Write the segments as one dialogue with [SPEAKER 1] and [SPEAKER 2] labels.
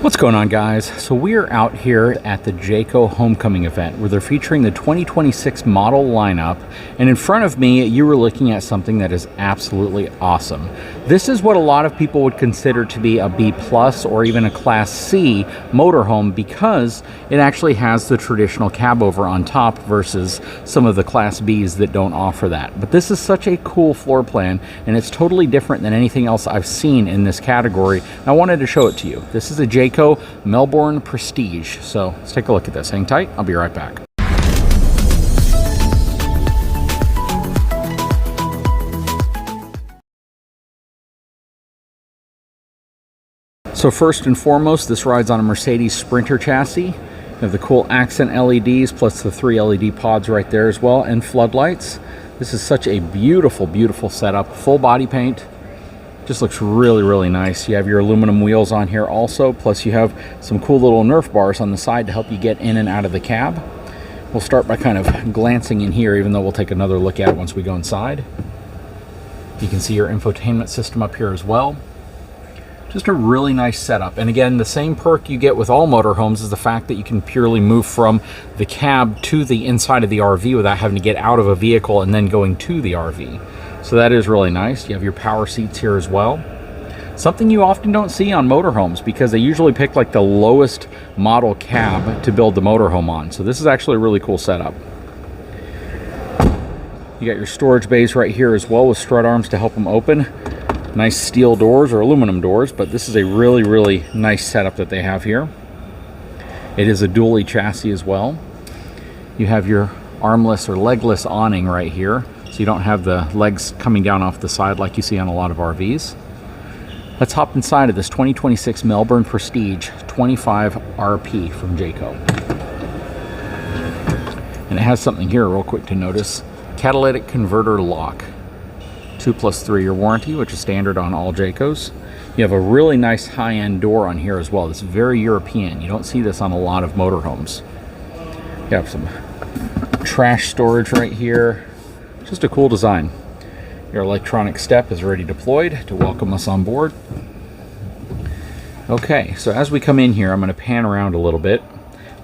[SPEAKER 1] What's going on, guys? So we are out here at the Jayco homecoming event where they're featuring the 2026 model lineup, and in front of me you were looking at something that is absolutely awesome. This is what a lot of people would consider to be a B plus or even a Class C motorhome, because it actually has the traditional cab over on top versus some of the Class Bs that don't offer that. But this is such a cool floor plan, and it's totally different than anything else I've seen in this category. I wanted to show it to you. This is a Jayco Melbourne Prestige. So let's take a look at this. Hang tight, I'll be right back. So first and foremost, this rides on a Mercedes Sprinter chassis. You have the cool accent LEDs plus the 3 LED pods right there as well, and floodlights. This is such a beautiful, beautiful setup. Full body paint. Just looks really, really nice. You have your aluminum wheels on here also, plus you have some cool little Nerf bars on the side to help you get in and out of the cab. We'll start by kind of glancing in here, even though we'll take another look at it once we go inside. You can see your infotainment system up here as well. Just a really nice setup. And again, the same perk you get with all motorhomes is the fact that you can purely move from the cab to the inside of the RV without having to get out of a vehicle and then going to the RV. So that is really nice. You have your power seats here as well. Something you often don't see on motorhomes because they usually pick like the lowest model cab to build the motorhome on. So this is actually a really cool setup. You got your storage bays right here as well with strut arms to help them open. Nice steel doors or aluminum doors, but this is a really, really nice setup that they have here. It is a dually chassis as well. You have your armless or legless awning right here, so you don't have the legs coming down off the side like you see on a lot of RVs. Let's hop inside of this 2026 Melbourne Prestige 25 RP from Jayco. And it has something here real quick to notice. Catalytic converter lock. 2+3 year warranty, which is standard on all Jaycos. You have a really nice high-end door on here as well. It's very European. You don't see this on a lot of motorhomes. You have some trash storage right here. Just a cool design. Your electronic step is already deployed to welcome us on board. Okay, so as we come in here, I'm going to pan around a little bit.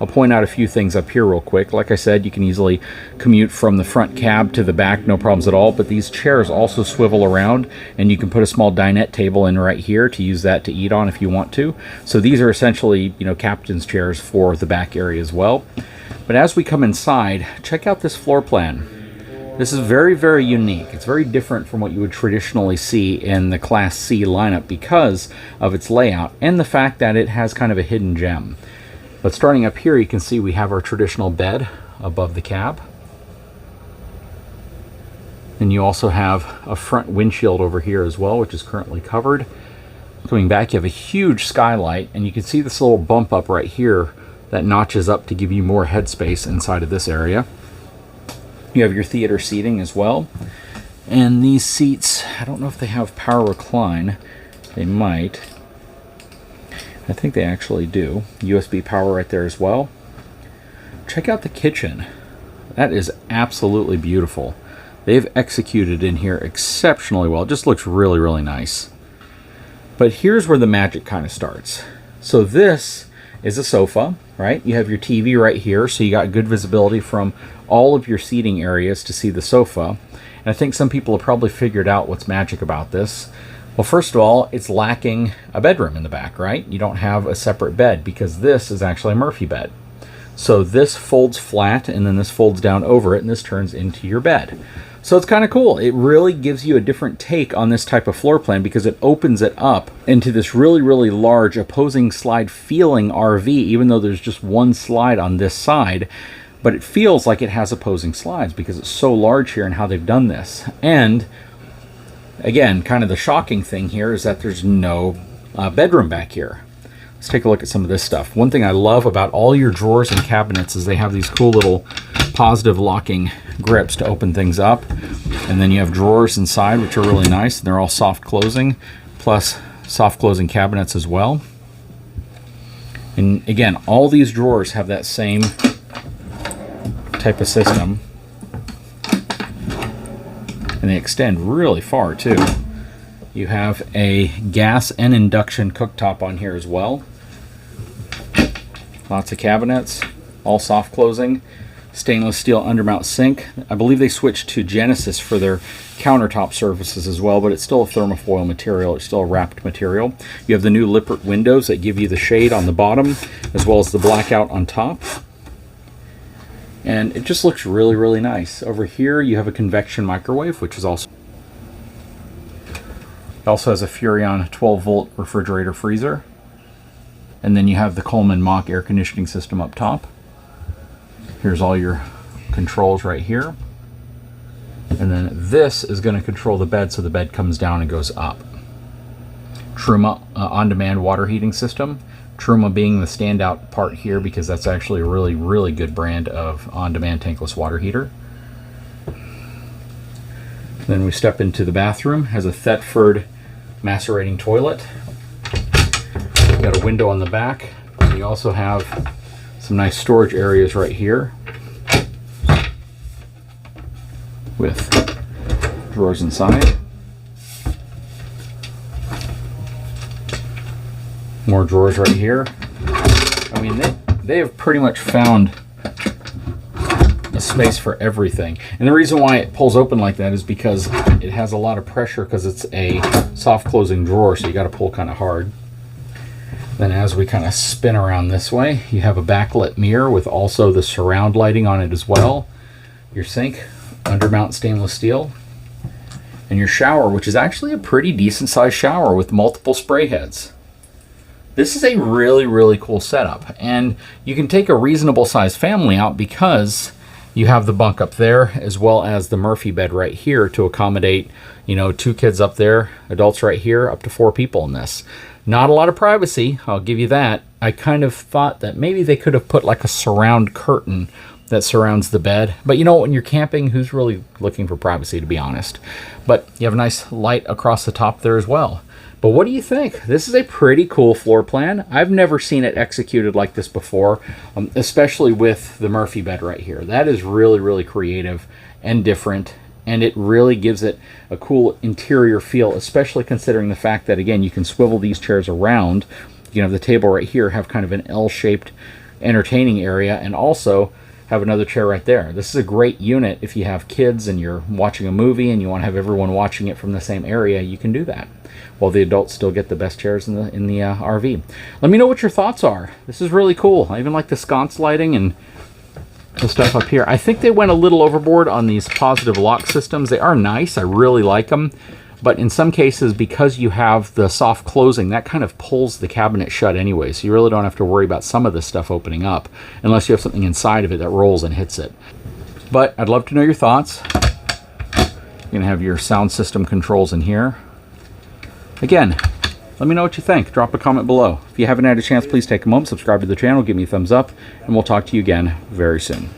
[SPEAKER 1] I'll point out a few things up here real quick. Like I said, you can easily commute from the front cab to the back, no problems at all. But these chairs also swivel around, and you can put a small dinette table in right here to use that to eat on if you want to. So these are essentially, you know, captain's chairs for the back area as well. But as we come inside, check out this floor plan. This is very, very unique. It's very different from what you would traditionally see in the Class C lineup because of its layout and the fact that it has kind of a hidden gem. But starting up here, you can see we have our traditional bed above the cab. And you also have a front windshield over here as well, which is currently covered. Coming back, you have a huge skylight, and you can see this little bump up right here that notches up to give you more headspace inside of this area. You have your theater seating as well. And these seats, I don't know if they have power recline. They might. I think they actually do. USB power right there as well. Check out the kitchen. That is absolutely beautiful. They've executed in here exceptionally well. It just looks really, really nice. But here's where the magic kind of starts. So this is a sofa, right? You have your TV right here, so you got good visibility from all of your seating areas to see the sofa. And I think some people have probably figured out what's magic about this. Well, first of all, it's lacking a bedroom in the back, right? You don't have a separate bed because this is actually a Murphy bed. So this folds flat and then this folds down over it and this turns into your bed. So it's kind of cool. It really gives you a different take on this type of floor plan because it opens it up into this really, really large opposing slide feeling RV, even though there's just one slide on this side. But it feels like it has opposing slides because it's so large here in how they've done this. And again, kind of the shocking thing here is that there's no bedroom back here. Let's take a look at some of this stuff. One thing I love about all your drawers and cabinets is they have these cool little positive locking grips to open things up. And then you have drawers inside, which are really nice. And they're all soft closing, plus soft closing cabinets as well. And again, all these drawers have that same type of system. And they extend really far too. You have a gas and induction cooktop on here as well. Lots of cabinets, all soft closing. Stainless steel undermount sink. I believe they switched to Genesis for their countertop surfaces as well, but it's still a thermofoil material. It's still a wrapped material. You have the new Lippert windows that give you the shade on the bottom as well as the blackout on top. And it just looks really, really nice. Over here you have a convection microwave, which is also... It also has a Furrion 12-volt refrigerator freezer. And then you have the Coleman Mach air conditioning system up top. Here's all your controls right here. And then this is going to control the bed so the bed comes down and goes up. Truma on-demand water heating system. Truma being the standout part here because that's actually a really, really good brand of on-demand tankless water heater. Then we step into the bathroom. Has a Thetford macerating toilet. Got a window on the back. And you also have some nice storage areas right here with drawers inside. More drawers right here. I mean, they have pretty much found a space for everything. And the reason why it pulls open like that is because it has a lot of pressure because it's a soft closing drawer, so you got to pull kind of hard. Then as we kind of spin around this way, you have a backlit mirror with also the surround lighting on it as well. Your sink, undermount stainless steel. And your shower, which is actually a pretty decent sized shower with multiple spray heads. This is a really, really cool setup. And you can take a reasonable sized family out because you have the bunk up there as well as the Murphy bed right here to accommodate, you know, 2 kids up there, adults right here, up to 4 people in this. Not a lot of privacy, I'll give you that. I kind of thought that maybe they could have put like a surround curtain that surrounds the bed. But you know, when you're camping, who's really looking for privacy, to be honest? But you have a nice light across the top there as well. But what do you think? This is a pretty cool floor plan. I've never seen it executed like this before, especially with the Murphy bed right here. That is really, really creative and different. And it really gives it a cool interior feel, especially considering the fact that, again, you can swivel these chairs around. You can have the table right here, have kind of an L-shaped entertaining area, and also have another chair right there. This is a great unit if you have kids and you're watching a movie and you want to have everyone watching it from the same area. You can do that, while the adults still get the best chairs in the RV. Let me know what your thoughts are. This is really cool. I even like the sconce lighting and the stuff up here. I think they went a little overboard on these positive lock systems. They are nice. I really like them. But in some cases, because you have the soft closing, that kind of pulls the cabinet shut anyway. So you really don't have to worry about some of this stuff opening up unless you have something inside of it that rolls and hits it. But I'd love to know your thoughts. You're going to have your sound system controls in here. Again, let me know what you think. Drop a comment below. If you haven't had a chance, please take a moment, subscribe to the channel, give me a thumbs up, and we'll talk to you again very soon.